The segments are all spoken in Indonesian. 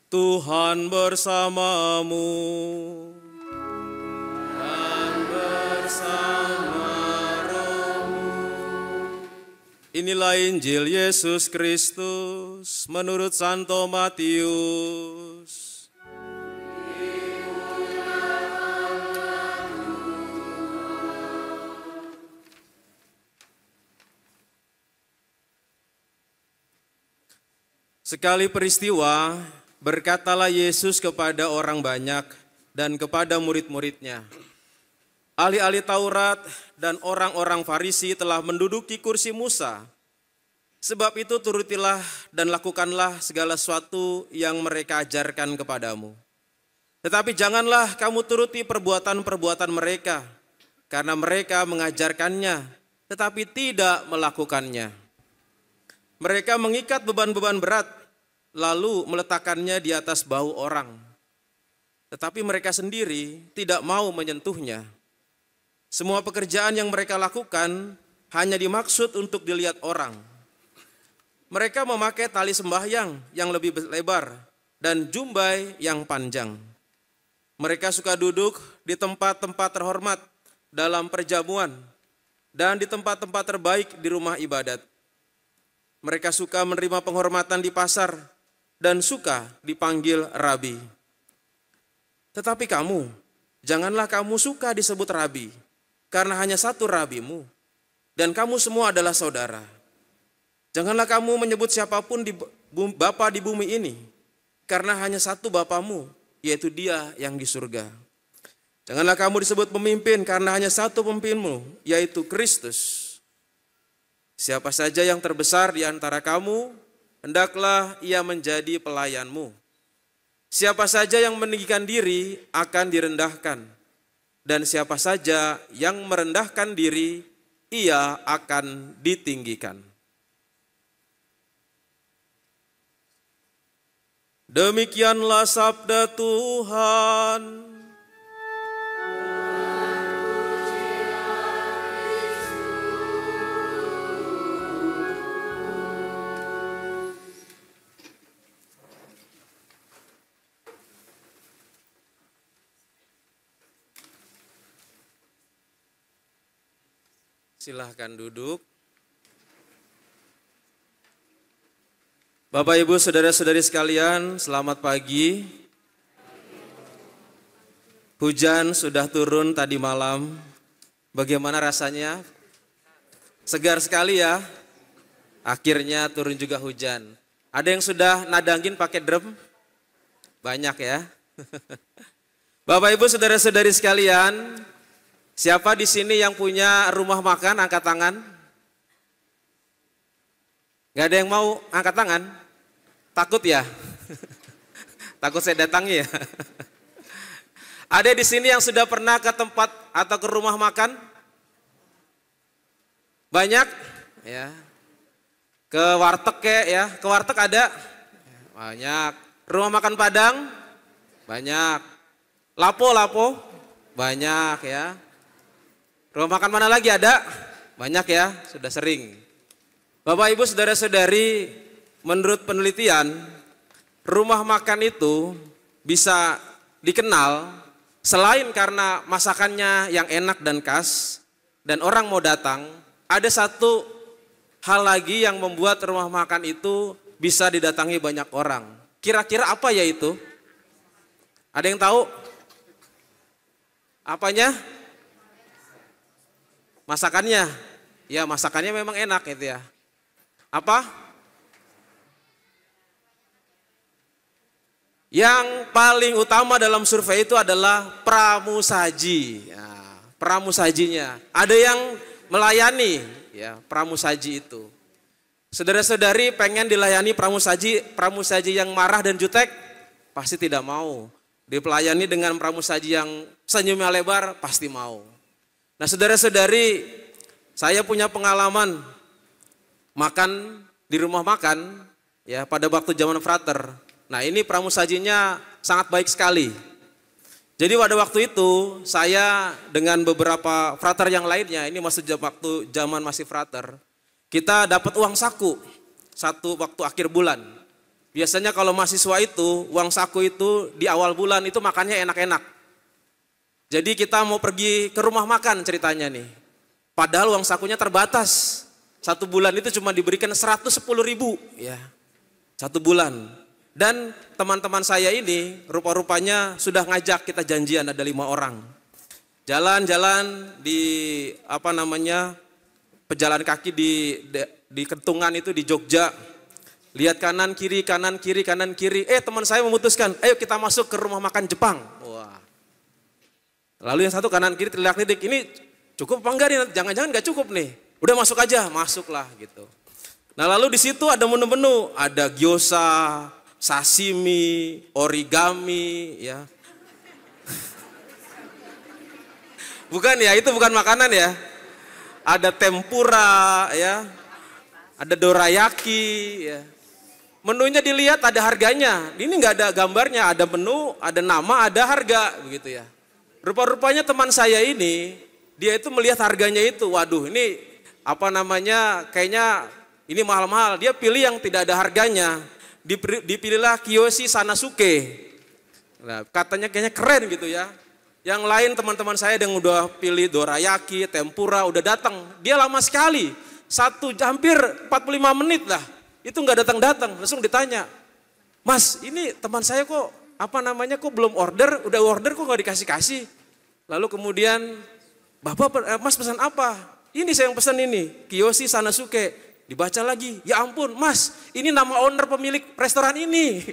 Tuhan bersamamu. Dan bersama rohmu. Inilah Injil Yesus Kristus menurut Santo Matius. Sekali peristiwa, berkatalah Yesus kepada orang banyak dan kepada murid-muridnya, ahli-ahli Taurat dan orang-orang Farisi telah menduduki kursi Musa. Sebab itu turutilah dan lakukanlah segala sesuatu yang mereka ajarkan kepadamu. Tetapi janganlah kamu turuti perbuatan-perbuatan mereka, karena mereka mengajarkannya, tetapi tidak melakukannya. Mereka mengikat beban-beban berat, lalu meletakkannya di atas bahu orang. Tetapi mereka sendiri tidak mau menyentuhnya. Semua pekerjaan yang mereka lakukan hanya dimaksud untuk dilihat orang. Mereka memakai tali sembahyang yang lebih lebar dan jumbai yang panjang. Mereka suka duduk di tempat-tempat terhormat dalam perjamuan dan di tempat-tempat terbaik di rumah ibadat. Mereka suka menerima penghormatan di pasar dan suka dipanggil rabi. Tetapi kamu, janganlah kamu suka disebut rabi, karena hanya satu rabimu, dan kamu semua adalah saudara. Janganlah kamu menyebut siapapun bapa di bumi ini, karena hanya satu bapamu, yaitu Dia yang di surga. Janganlah kamu disebut pemimpin, karena hanya satu pemimpinmu, yaitu Kristus. Siapa saja yang terbesar di antara kamu, hendaklah ia menjadi pelayanmu. Siapa saja yang meninggikan diri akan direndahkan, dan siapa saja yang merendahkan diri, ia akan ditinggikan. Demikianlah sabda Tuhan. Silahkan duduk. Bapak, Ibu, saudara-saudari sekalian, selamat pagi. Hujan sudah turun tadi malam. Bagaimana rasanya? Segar sekali ya. Akhirnya turun juga hujan. Ada yang sudah nadangin pakai drum? Banyak ya. Bapak, Ibu, saudara-saudari sekalian, siapa di sini yang punya rumah makan, angkat tangan? Gak ada yang mau angkat tangan? Takut ya? Takut saya datangi ya? Ada di sini yang sudah pernah ke tempat atau ke rumah makan? Banyak? Ya. Ke warteg ya? Ke warteg ada? Banyak. Rumah makan Padang? Banyak. Lapo? Banyak ya. Rumah makan mana lagi ada? Banyak ya, sudah sering. Bapak, Ibu, saudara-saudari, menurut penelitian, rumah makan itu bisa dikenal selain karena masakannya yang enak dan khas, dan orang mau datang, ada satu hal lagi yang membuat rumah makan itu bisa didatangi banyak orang. Kira-kira apa ya itu? Ada yang tahu? Apanya? Masakannya, ya masakannya memang enak itu ya. Apa? Yang paling utama dalam survei itu adalah pramusaji. Ya, pramusajinya. Ada yang melayani ya pramusaji itu. Saudara-saudari pengen dilayani pramusaji yang marah dan jutek? Pasti tidak mau. Dipelayani dengan pramusaji yang senyumnya lebar? Pasti mau. Nah, saudara-saudari, saya punya pengalaman makan di rumah makan ya pada waktu zaman frater. Nah, ini pramusajinya sangat baik sekali. Jadi pada waktu itu saya dengan beberapa frater yang lainnya, ini masih waktu zaman masih frater, kita dapat uang saku satu waktu akhir bulan. Biasanya kalau mahasiswa itu, uang saku itu di awal bulan itu makannya enak-enak. Jadi kita mau pergi ke rumah makan ceritanya nih. Padahal uang sakunya terbatas. 1 bulan itu cuma diberikan 110.000 ya. 1 bulan. Dan teman-teman saya ini rupa-rupanya sudah ngajak kita janjian ada 5 orang. Jalan-jalan di pejalan kaki di Kentungan itu di Jogja. Lihat kanan kiri kanan kiri kanan kiri. Teman saya memutuskan, ayo kita masuk ke rumah makan Jepang. Wah. Lalu yang satu kanan kiri teriak-teriak, ini cukup apa enggak nih? Jangan-jangan nggak cukup nih. Udah masuk aja, masuklah gitu. Nah lalu di situ ada menu-menu, ada gyoza, sashimi, origami, ya. Bukan ya, itu bukan makanan ya. Ada tempura, ya. Ada dorayaki, ya. Menunya dilihat ada harganya. Ini nggak ada gambarnya, ada menu, ada nama, ada harga, begitu ya. Rupa-rupanya teman saya ini, dia itu melihat harganya itu, waduh ini kayaknya ini mahal-mahal. Dia pilih yang tidak ada harganya. Dipilihlah Kiyoshi Sanasuke. Nah, katanya kayaknya keren gitu ya. Yang lain teman-teman saya yang udah pilih dorayaki, tempura, udah datang. Dia lama sekali, hampir 45 menit lah. Itu nggak datang-datang, langsung ditanya, Mas ini teman saya kok kok belum order, udah order kok nggak dikasih-kasih. Lalu kemudian, Mas pesan apa? Ini saya yang pesan ini, Kiyoshi Sanasuke. Dibaca lagi, ya ampun Mas, ini nama owner pemilik restoran ini.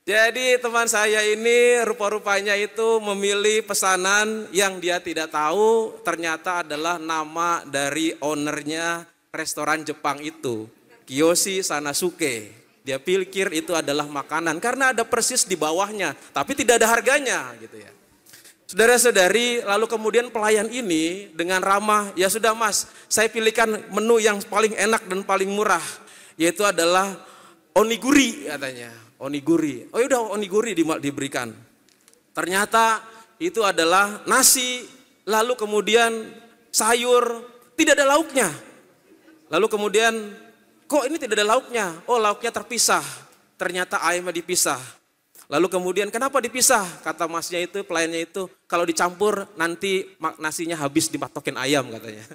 Jadi teman saya ini rupa-rupanya itu memilih pesanan yang dia tidak tahu ternyata adalah nama dari ownernya restoran Jepang itu, Kiyoshi Sanasuke. Dia pikir itu adalah makanan karena ada persis di bawahnya, tapi tidak ada harganya gitu ya. Saudara-saudari, lalu kemudian pelayan ini dengan ramah, ya sudah Mas, saya pilihkan menu yang paling enak dan paling murah, yaitu adalah oniguri katanya. Oniguri, oh yaudah oniguri diberikan. Ternyata itu adalah nasi, lalu kemudian sayur, tidak ada lauknya. Lalu kemudian, kok ini tidak ada lauknya? Oh lauknya terpisah, ternyata ayamnya dipisah. Lalu kemudian kenapa dipisah? Kata masnya itu, pelayannya itu, kalau dicampur nanti nasinya habis dimatokin ayam katanya.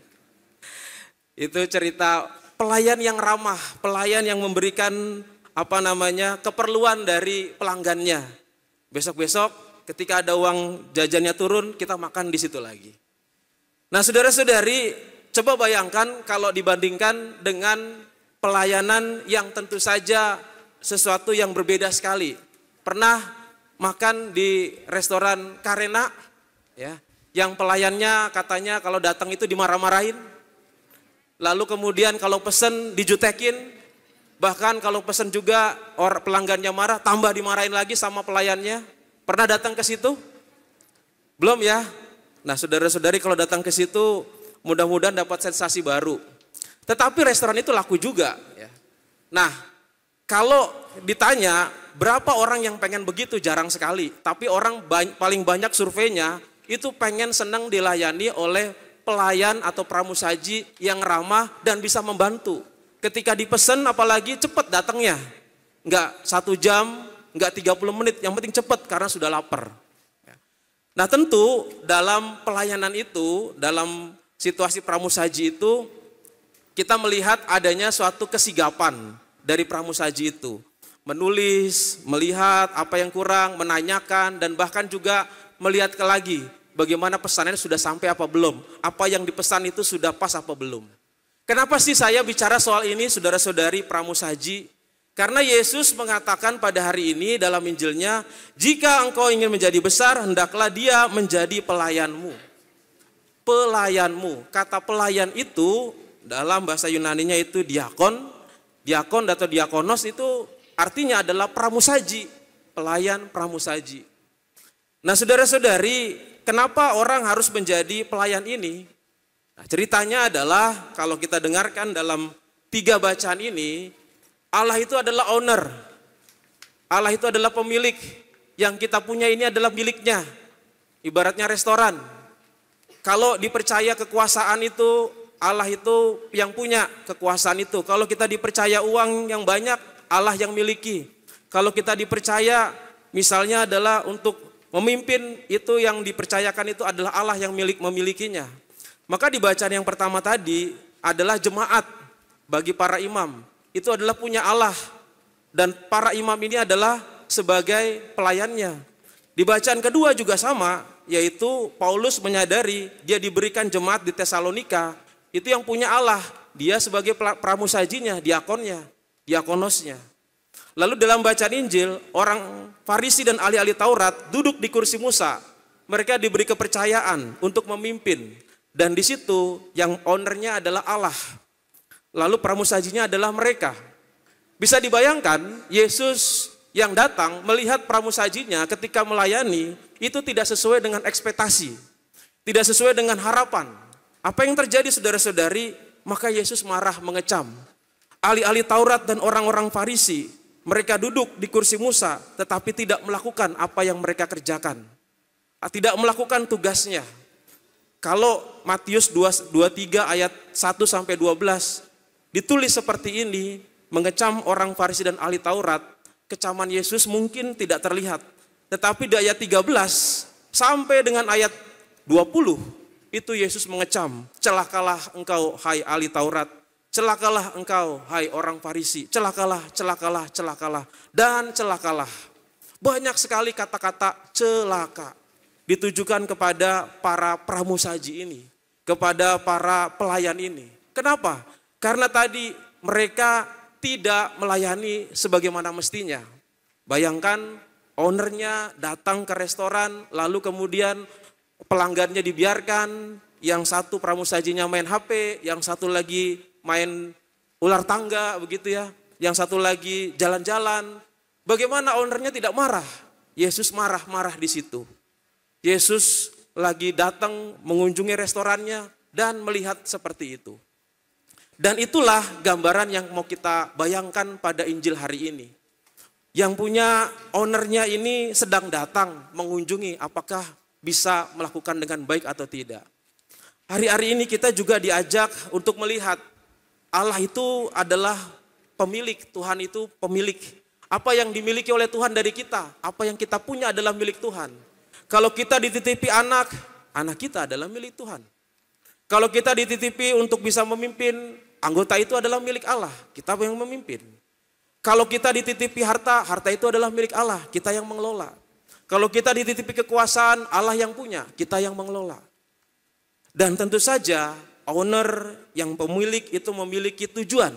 Itu cerita pelayan yang ramah, pelayan yang memberikan keperluan dari pelanggannya. Besok-besok ketika ada uang jajannya turun, kita makan di situ lagi. Nah saudara-saudari, coba bayangkan kalau dibandingkan dengan pelayanan yang tentu saja sesuatu yang berbeda sekali. Pernah makan di restoran Karena, ya, yang pelayannya katanya kalau datang itu dimarah-marahin. Lalu kemudian kalau pesen dijutekin. Bahkan kalau pesen juga pelanggannya marah, tambah dimarahin lagi sama pelayannya. Pernah datang ke situ? Belum ya? Nah saudara-saudari kalau datang ke situ mudah-mudahan dapat sensasi baru. Tetapi restoran itu laku juga. Ya. Nah kalau ditanya berapa orang yang pengen begitu jarang sekali. Tapi orang paling banyak surveinya itu pengen senang dilayani oleh pelayan atau pramusaji yang ramah dan bisa membantu. Ketika dipesan apalagi cepat datangnya. Enggak 1 jam, enggak 30 menit, yang penting cepat karena sudah lapar. Nah tentu dalam pelayanan itu, dalam situasi pramusaji itu, kita melihat adanya suatu kesigapan dari pramusaji itu. Menulis, melihat apa yang kurang, menanyakan, dan bahkan juga melihat lagi bagaimana pesanannya sudah sampai apa belum. Apa yang dipesan itu sudah pas apa belum. Kenapa sih saya bicara soal ini saudara-saudari pramusaji? Karena Yesus mengatakan pada hari ini dalam Injilnya, jika engkau ingin menjadi besar, hendaklah dia menjadi pelayanmu. Pelayanmu, kata pelayan itu dalam bahasa Yunaninya itu diakon. Diakon atau diakonos itu artinya adalah pramusaji, pelayan pramusaji. Nah saudara-saudari, kenapa orang harus menjadi pelayan ini? Nah, ceritanya adalah kalau kita dengarkan dalam 3 bacaan ini, Allah itu adalah owner. Allah itu adalah pemilik. Yang kita punya ini adalah miliknya. Ibaratnya restoran. Kalau dipercaya kekuasaan itu Allah itu yang punya kekuasaan itu. Kalau kita dipercaya uang yang banyak, Allah yang miliki. Kalau kita dipercaya misalnya adalah untuk memimpin, itu yang dipercayakan itu adalah Allah yang memilikinya. Maka di bacaan yang pertama tadi adalah jemaat bagi para imam. Itu adalah punya Allah. Dan para imam ini adalah sebagai pelayannya. Di bacaan kedua juga sama, yaitu Paulus menyadari dia diberikan jemaat di Tesalonika, itu yang punya Allah, dia sebagai pramusajinya, diakonnya, diakonosnya. Lalu dalam bacaan Injil, orang Farisi dan ahli-ahli Taurat duduk di kursi Musa. Mereka diberi kepercayaan untuk memimpin. Dan di situ yang ownernya adalah Allah. Lalu pramusajinya adalah mereka. Bisa dibayangkan, Yesus yang datang melihat pramusajinya ketika melayani, itu tidak sesuai dengan ekspektasi. Tidak sesuai dengan harapan. Apa yang terjadi saudara-saudari? Maka Yesus marah mengecam. Ahli-ahli Taurat dan orang-orang Farisi, mereka duduk di kursi Musa tetapi tidak melakukan apa yang mereka kerjakan. Tidak melakukan tugasnya. Kalau Matius 23 ayat 1 sampai 12 ditulis seperti ini, mengecam orang Farisi dan ahli Taurat, kecaman Yesus mungkin tidak terlihat. Tetapi di ayat 13 sampai dengan ayat 20 itu Yesus mengecam, celakalah engkau hai ahli Taurat, celakalah engkau hai orang Farisi, celakalah, celakalah, celakalah, dan celakalah. Banyak sekali kata-kata celaka ditujukan kepada para pramusaji ini, kepada para pelayan ini. Kenapa? Karena tadi mereka tidak melayani sebagaimana mestinya. Bayangkan ownernya datang ke restoran, lalu kemudian pelanggannya dibiarkan, yang satu pramusajinya main HP, yang satu lagi main ular tangga begitu ya, yang satu lagi jalan-jalan. Bagaimana ownernya tidak marah? Yesus marah-marah di situ. Yesus lagi datang mengunjungi restorannya dan melihat seperti itu. Dan itulah gambaran yang mau kita bayangkan pada Injil hari ini. Yang punya ownernya ini sedang datang mengunjungi, apakah bisa melakukan dengan baik atau tidak. Hari-hari ini kita juga diajak untuk melihat Allah itu adalah pemilik, Tuhan itu pemilik. Apa yang dimiliki oleh Tuhan dari kita, apa yang kita punya adalah milik Tuhan. Kalau kita dititipi anak, anak kita adalah milik Tuhan. Kalau kita dititipi untuk bisa memimpin, anggota itu adalah milik Allah, kita yang memimpin. Kalau kita dititipi harta, harta itu adalah milik Allah, kita yang mengelola. Kalau kita dititipi kekuasaan, Allah yang punya, kita yang mengelola. Dan tentu saja owner yang pemilik itu memiliki tujuan.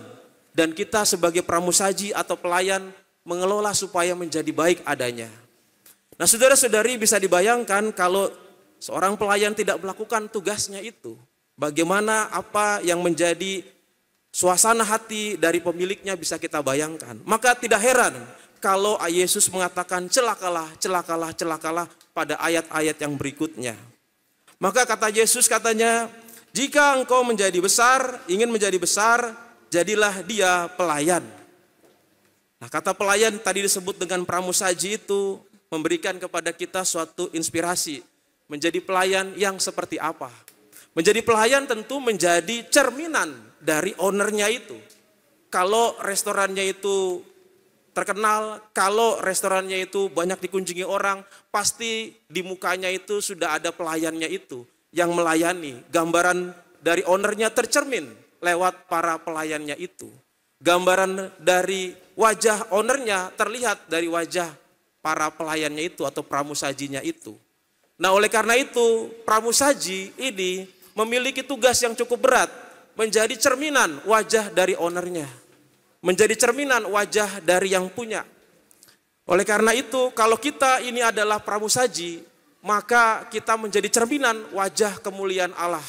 Dan kita sebagai pramusaji atau pelayan mengelola supaya menjadi baik adanya. Nah saudara-saudari, bisa dibayangkan kalau seorang pelayan tidak melakukan tugasnya itu. Bagaimana apa yang menjadi suasana hati dari pemiliknya bisa kita bayangkan. Maka tidak heran kalau Yesus mengatakan celakalah, celakalah, celakalah pada ayat-ayat yang berikutnya. Maka kata Yesus katanya, jika engkau menjadi besar, ingin menjadi besar, jadilah dia pelayan. Nah kata pelayan tadi disebut dengan pramusaji itu memberikan kepada kita suatu inspirasi. Menjadi pelayan yang seperti apa? Menjadi pelayan tentu menjadi cerminan dari ownernya itu. Kalau restorannya itu terkenal, kalau restorannya itu banyak dikunjungi orang, pasti di mukanya itu sudah ada pelayannya itu yang melayani. Gambaran dari ownernya tercermin lewat para pelayannya itu. Gambaran dari wajah ownernya terlihat dari wajah para pelayannya itu atau pramusajinya itu. Nah oleh karena itu pramusaji ini memiliki tugas yang cukup berat, menjadi cerminan wajah dari ownernya. Menjadi cerminan wajah dari yang punya. Oleh karena itu, kalau kita ini adalah pramusaji, maka kita menjadi cerminan wajah kemuliaan Allah.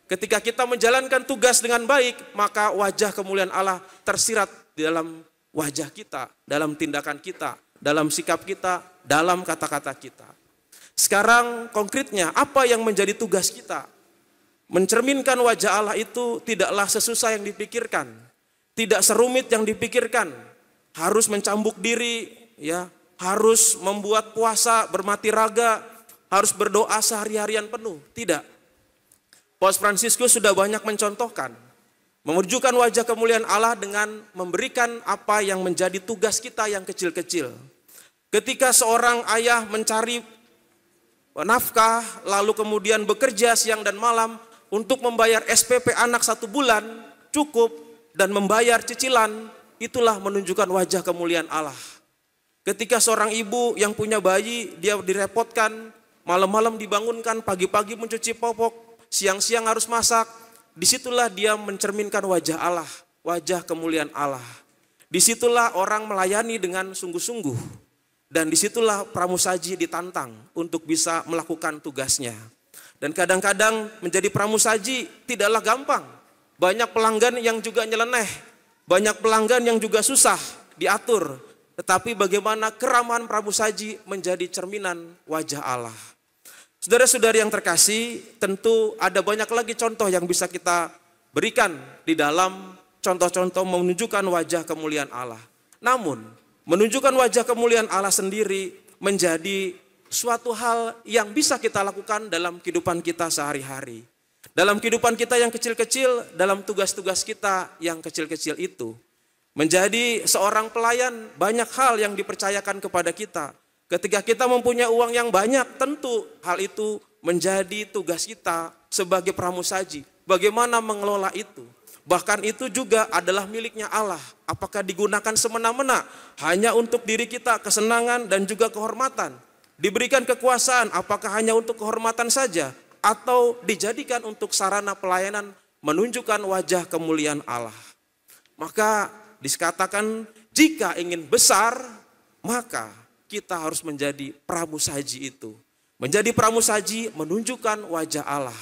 Ketika kita menjalankan tugas dengan baik, maka wajah kemuliaan Allah tersirat di dalam wajah kita, dalam tindakan kita, dalam sikap kita, dalam kata-kata kita. Sekarang konkretnya, apa yang menjadi tugas kita? Mencerminkan wajah Allah itu tidaklah sesusah yang dipikirkan. Tidak serumit yang dipikirkan, harus mencambuk diri, ya, harus membuat puasa, bermati raga, harus berdoa sehari-harian penuh. Tidak. Paus Fransiskus sudah banyak mencontohkan, menunjukkan wajah kemuliaan Allah dengan memberikan apa yang menjadi tugas kita yang kecil-kecil. Ketika seorang ayah mencari nafkah, lalu kemudian bekerja siang dan malam untuk membayar SPP anak 1 bulan, cukup, dan membayar cicilan, itulah menunjukkan wajah kemuliaan Allah. Ketika seorang ibu yang punya bayi, dia direpotkan, malam-malam dibangunkan, pagi-pagi mencuci popok, siang-siang harus masak, disitulah dia mencerminkan wajah Allah, wajah kemuliaan Allah. Disitulah orang melayani dengan sungguh-sungguh, dan disitulah pramusaji ditantang untuk bisa melakukan tugasnya. Dan kadang-kadang menjadi pramusaji tidaklah gampang, banyak pelanggan yang juga nyeleneh, banyak pelanggan yang juga susah diatur. Tetapi bagaimana keramahan pramusaji menjadi cerminan wajah Allah. Saudara-saudari yang terkasih, tentu ada banyak lagi contoh yang bisa kita berikan di dalam contoh-contoh menunjukkan wajah kemuliaan Allah. Namun, menunjukkan wajah kemuliaan Allah sendiri menjadi suatu hal yang bisa kita lakukan dalam kehidupan kita sehari-hari. Dalam kehidupan kita yang kecil-kecil, dalam tugas-tugas kita yang kecil-kecil itu. Menjadi seorang pelayan, banyak hal yang dipercayakan kepada kita. Ketika kita mempunyai uang yang banyak, tentu hal itu menjadi tugas kita sebagai pramusaji. Bagaimana mengelola itu? Bahkan itu juga adalah miliknya Allah. Apakah digunakan semena-mena hanya untuk diri kita, kesenangan dan juga kehormatan? Diberikan kekuasaan, apakah hanya untuk kehormatan saja? Atau dijadikan untuk sarana pelayanan menunjukkan wajah kemuliaan Allah? Maka dikatakan jika ingin besar, maka kita harus menjadi pramusaji itu. Menjadi pramusaji menunjukkan wajah Allah.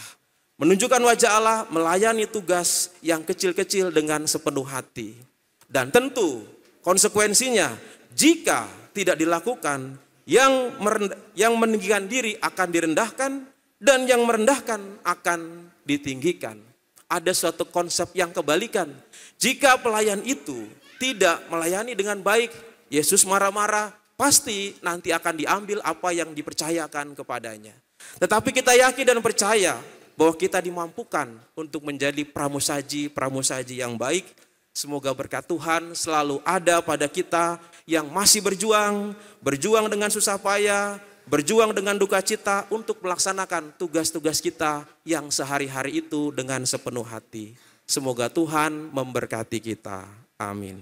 Menunjukkan wajah Allah melayani tugas yang kecil-kecil dengan sepenuh hati. Dan tentu konsekuensinya jika tidak dilakukan, yang meninggikan diri akan direndahkan dan yang merendahkan akan ditinggikan. Ada suatu konsep yang kebalikan. Jika pelayan itu tidak melayani dengan baik, Yesus marah-marah, pasti nanti akan diambil apa yang dipercayakan kepadanya. Tetapi kita yakin dan percaya bahwa kita dimampukan untuk menjadi pramusaji yang baik. Semoga berkat Tuhan selalu ada pada kita yang masih berjuang dengan susah payah, berjuang dengan duka cita untuk melaksanakan tugas-tugas kita yang sehari-hari itu dengan sepenuh hati. Semoga Tuhan memberkati kita. Amin.